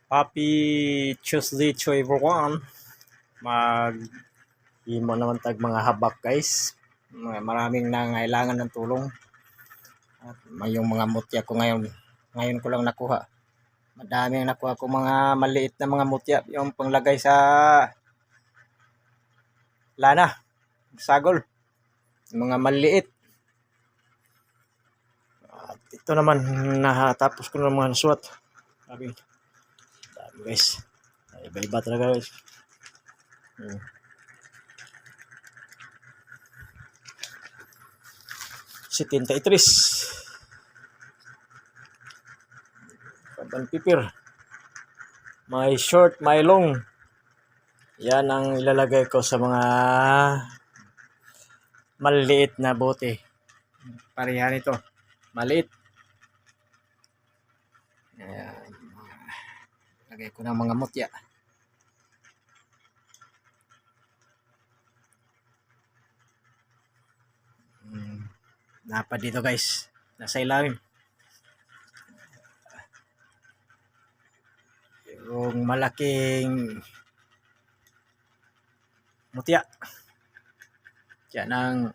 Happy Tuesday to everyone. Mag-imo naman tag mga habak guys. Maraming nangailangan ng tulong. At may yung mga mutya ko ngayon. Ngayon ko lang nakuha. Madami ang nakuha ko mga maliit na mga mutya. Yung panglagay sa lana. Sagol. Mga maliit. At ito naman natapos ko na mga nasuot. Dami guys. Iba-iba talaga guys. 73. Kaban pipir. May short, may long. Yan ang ilalagay ko sa mga maliit na bote. Pareha nito. Maliit. Ayan. Lagay ko ng mga mutya. Dapat dito guys. Nasa ilalim. Yung malaking mutya. Yan ang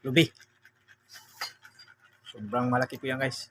lubi. Sobrang malaki po yan guys.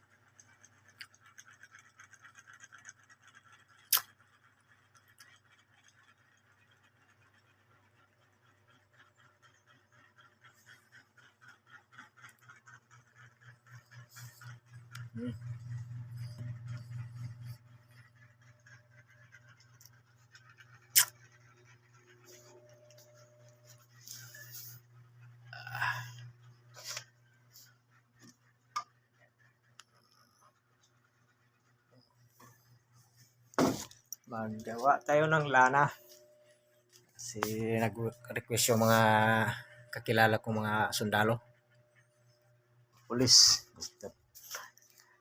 Maggawa tayo ng lana. Kasi nag-request yung mga kakilala kong mga sundalo. Pulis.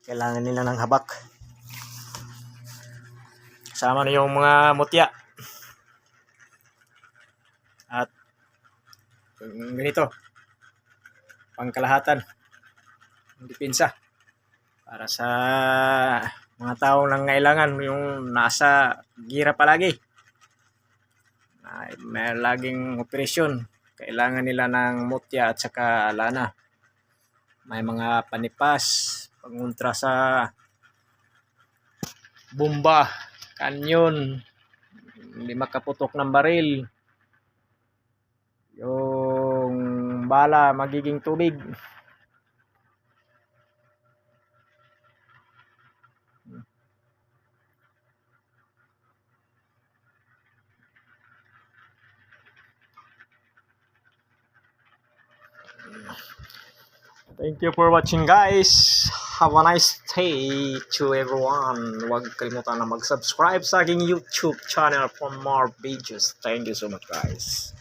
Kailangan nila ng habak. Kasama na yung mga mutya. At ganito. Pangkalahatan. Depensa. Para sa mga taong nangailangan yung nasa gira palagi. May laging operasyon. Kailangan nila ng mutya at saka lana. May mga panipas, panguntra sa bomba, kanyon, hindi makaputok ng baril. Yung bala magiging tubig. Thank you for watching guys. Have a nice day to everyone. Huwag kalimutan na mag-subscribe sa aking YouTube channel for more videos. Thank you so much guys.